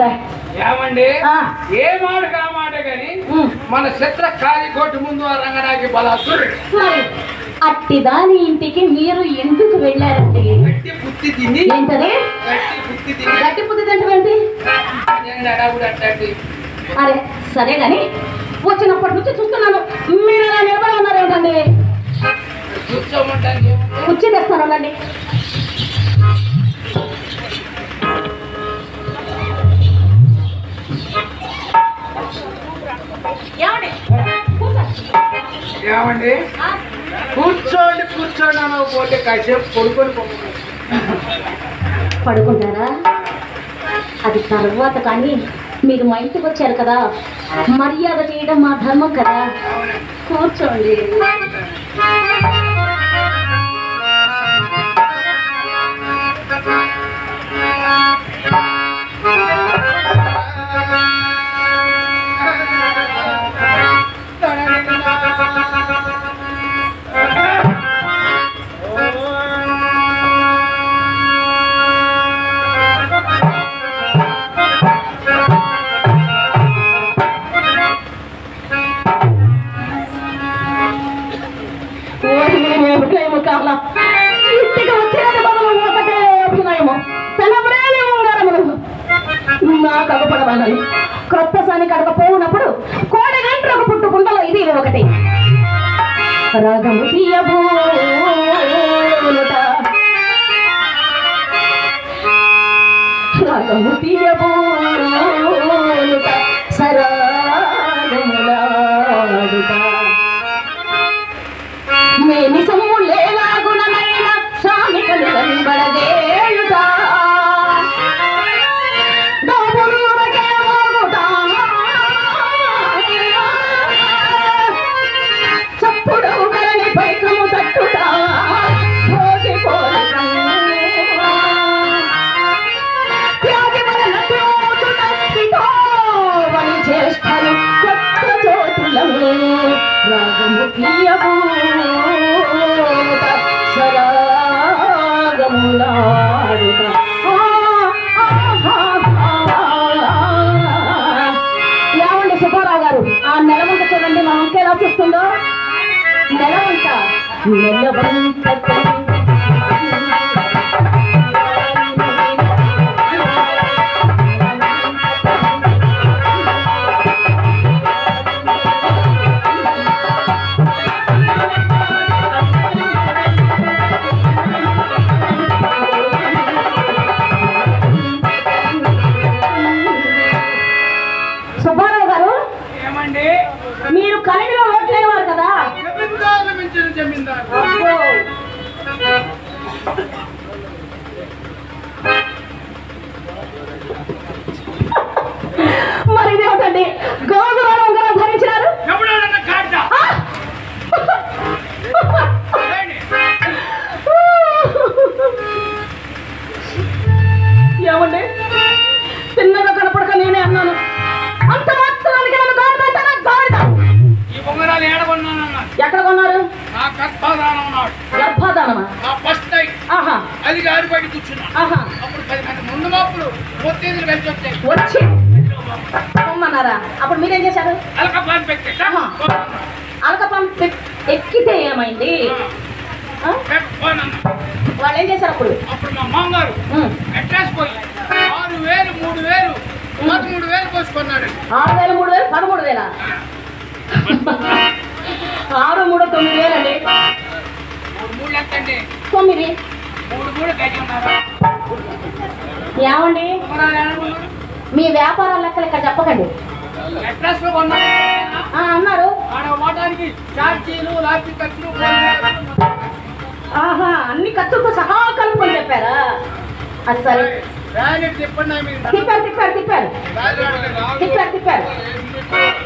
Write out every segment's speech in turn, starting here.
మంచిదే. ఏమండి ఏ మాట కామాట గాని మన చిత్ర కాలి కొట్టు ముందు ఆ రంగనాకి బలాసురు అట్టి దాని ఇంటికి మీరు ఎందుకు వెళ్ళారండి? గట్టి బుద్ధి తిని ఏంటది? గట్టి బుద్ధి తింటే అరే సరే గాని వచ్చినప్పటి నుంచి చూస్తున్నాను మీరు అలా నిలబడి ఉన్నారు ఏంటండి? కూర్చోమంటాను కుర్చీ తెస్తానండి. ఏమండి కూర్చోండి కూర్చోండి అన్న పోతే కాసేపు పడుకొని పడుకుంటారా? అది తర్వాత కానీ మీరు మా ఇంటికి వచ్చారు కదా, మర్యాద చేయడం మా ధర్మం కదా. కూర్చోండి. ఇంటికి వచ్చేది బదులు ఒకటే అభినయము, తెలబడేది ఉంగరములు నాకు అగపడవాలని కొత్త సాని కడకపోనప్పుడు కోడి గంటలకు పుట్టుకుంటలో ఇది ఒకటి. రాగము తీయబోనుట రాగము తీయబోనుట సరాగములాడుట మేమి సొమ్ము లేలాగుణమైన సామికలు కనబడదేయుట చప్పుడు కలని పైకము తట్టుట భోగి త్యాగి వలన వని చేష్టలు కొత్త చోటులను రాగము తీయబోట సరాగములాడుట. ఏమండి సుబ్బారావు గారు, ఆ నెలవంక చూడండి మా వంక ఎలా చూస్తుందో. నెలవంక నెలవంక మీరు కలిగిలో ఓట్లేవారు కదా. మరి ఇదేమిటండి గోధుమలు ఉంగరం ధరించినారు? ఏమండి చిన్నగా కనపడక నేనే అన్నాను, అంత మాత్రానికి నన్ను గాడిదైతానా? గాడిద. ఎక్కడ కొన్నారు? గర్భాధానమా? అది గారి బయట కూర్చున్నా. అప్పుడు 10 మంది ముందు మాపులు మొత్తేదులు కలిసి వచ్చాయి. వచ్చి పొమ్మన్నారా? అప్పుడు మీరేం చేశారు? అలకపాన్ పెట్టి అలకపాన్ ఎక్కితే ఏమైంది? వాళ్ళు ఏం చేశారు అప్పుడు? అప్పుడు మా మామగారు అడ్రస్ పోయి 6,000 3,000 13,000 పోసుకున్నాడు. 6,000 3,000 13,000 6 3 9,000 అండి. 3 ఎంతండి? 9 3 గజం ఉన్నారా? ఏమండి మీ వ్యాపారాల లెక్కలు ఇక్కడ చెప్పకండి. అడ్రస్ లో అన్నారు ఆడడానికి ఛార్జీలు లాభి ఖర్చులు అన్ని ఖర్చులతో సహా కలుపుకొని చెప్పారా? అసలు తిప్పారు తిప్పారు తిప్పారు తిప్పారు తిప్పారు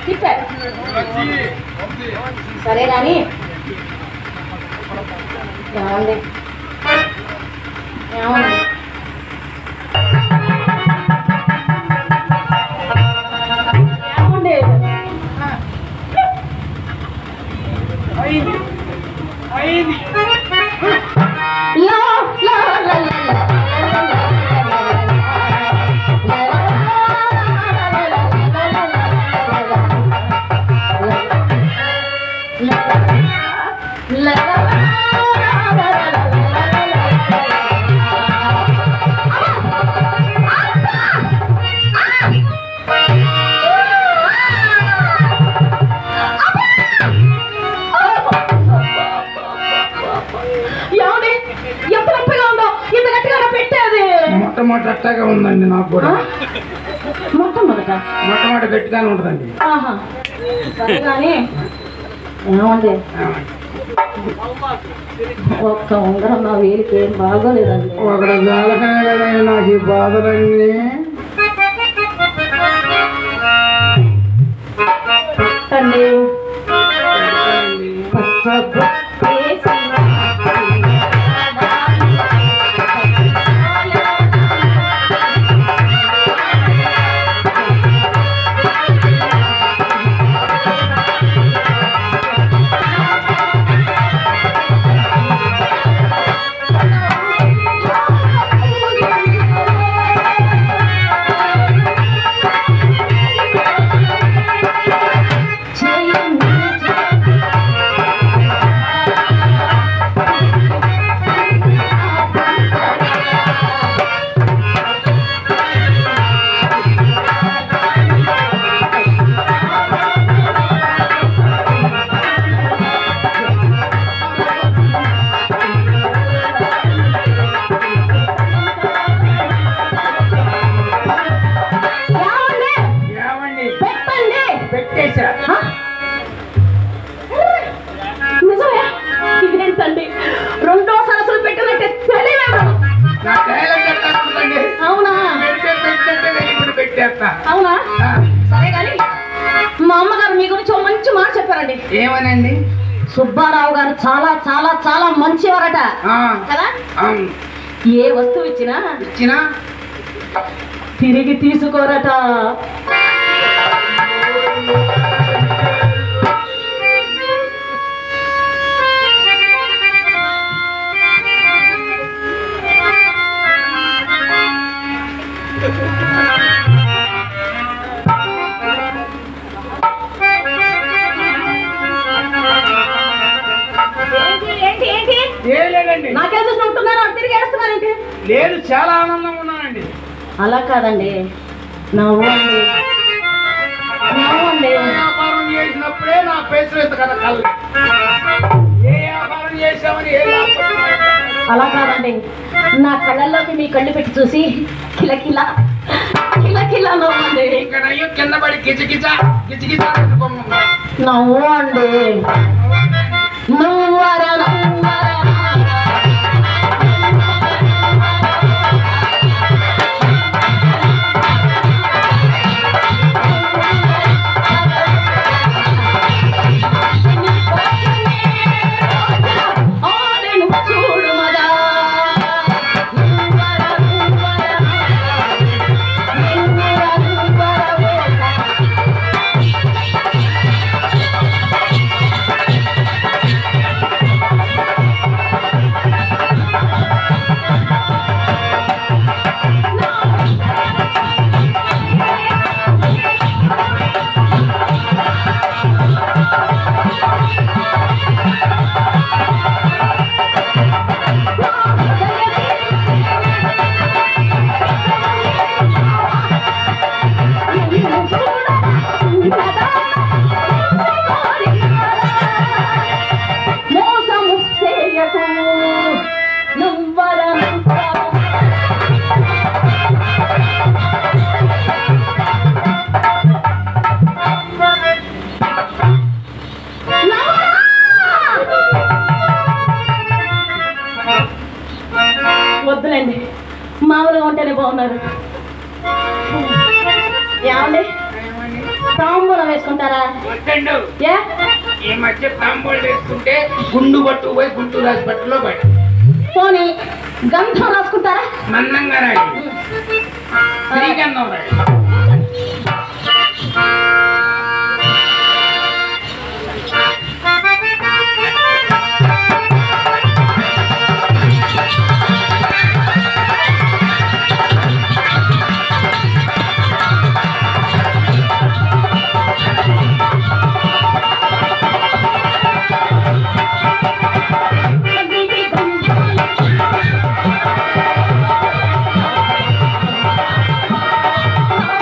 తిప్పారు. సరే కానీ ఏమండి ఏమండి అయింది మొట్టమొదటగా ఉందండి నాకు కూడా. మొట్టమొదటి గట్టిగానే ఉంటుందండి. సరే కానీ ఏమండి ఒక్క ఉంగరం నా వేలికి ఏం బాగోలేదండి. ఒకటి జాలకాయ కదండి నాకు ఈ బాధలన్నీ. పెట్టండి నిజమే. ఇదేంటండి రెండో సరస్సులు పెట్టినట్టే తెలియదు. అవునా అవునా సరే కానీ మా అమ్మగారు మీ గురించి ఒక మంచి మాట చెప్పారండి. ఏమనండి? సుబ్బారావు గారు చాలా చాలా చాలా మంచివారట కదా. ఏ వస్తువు ఇచ్చినా తిరిగి తీసుకోరట. నాకేం చూసుకుంటున్నారు తిరిగి వేస్తున్నానండి. లేదు చాలా ఆనందంగా ఉన్నానండి. అలా కాదండి నవ్వండి నవ్వండి. వ్యాపారం చేసినప్పుడే నా పేరు కదా కళ్ళు. ఏ వ్యాపారం చేసామని అలా కాదండి నా కళ్ళల్లోకి మీ కళ్ళు పెట్టి చూసి కిలకిలా కిలకిలా నవ్వండి. ఇంకా నయ్యో కింద పడి గిజగిజ గిజగిజ నవ్వండి నువ్వరా నువ్వరా. వద్దులేండి మామూలుగా ఉంటేనే బాగున్నారు. ఏమండి తాంబూలం వేసుకుంటారా? ఈ మధ్య తాంబూలం వేసుకుంటే గుండు పట్టు పోయి గుంటూరు హాస్పిటల్లో బయట. పోనీ గంధం రాసుకుంటారా? మందంగా రాయండి, శ్రీగంధం రాయండి. Oh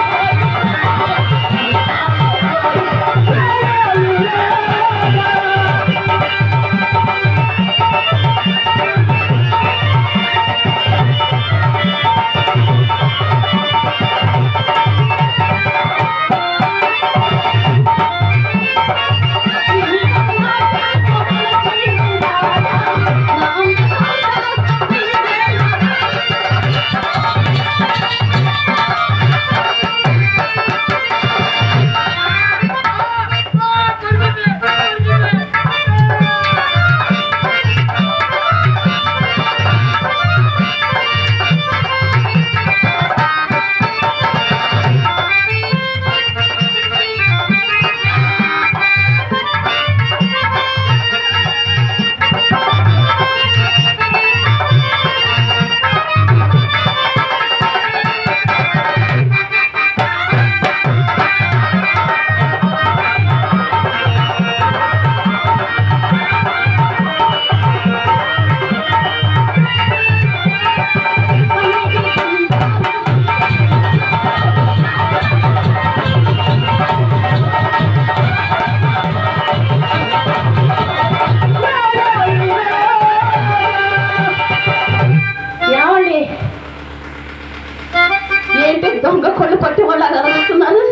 పిచ్చోళ్ళగా చూస్తున్నారు.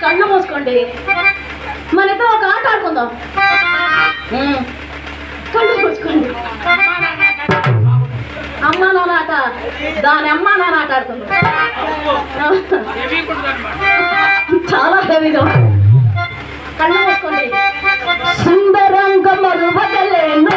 కళ్ళు మూసుకోండి, మన ఇద్దరం ఒక ఆట ఆడుకుందాం. కళ్ళు మూసుకోండి. అమ్మా నాన్న ఆట, దాని అమ్మా నాన్న ఆట ఆడుకుందాం. చాలా హెవీగా. కళ్ళు మూసుకోండి. సుందరంగా మరువగలేను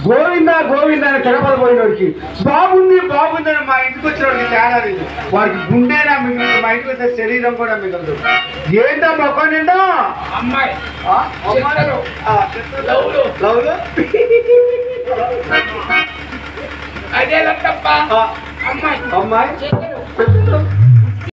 గోవింద గోవింద అని తిరుపతి పోయినోడికి బాగుంది బాగుందని మా ఇంటికి వచ్చినోడికి తేడా లేదు. వాడికి గుండెనా మిగిలింది, మా ఇంటికి వచ్చే శరీరం కూడా మిగలదు. ఏంటో మొక్క నిండా అమ్మాయి అదే అమ్మాయి అమ్మాయి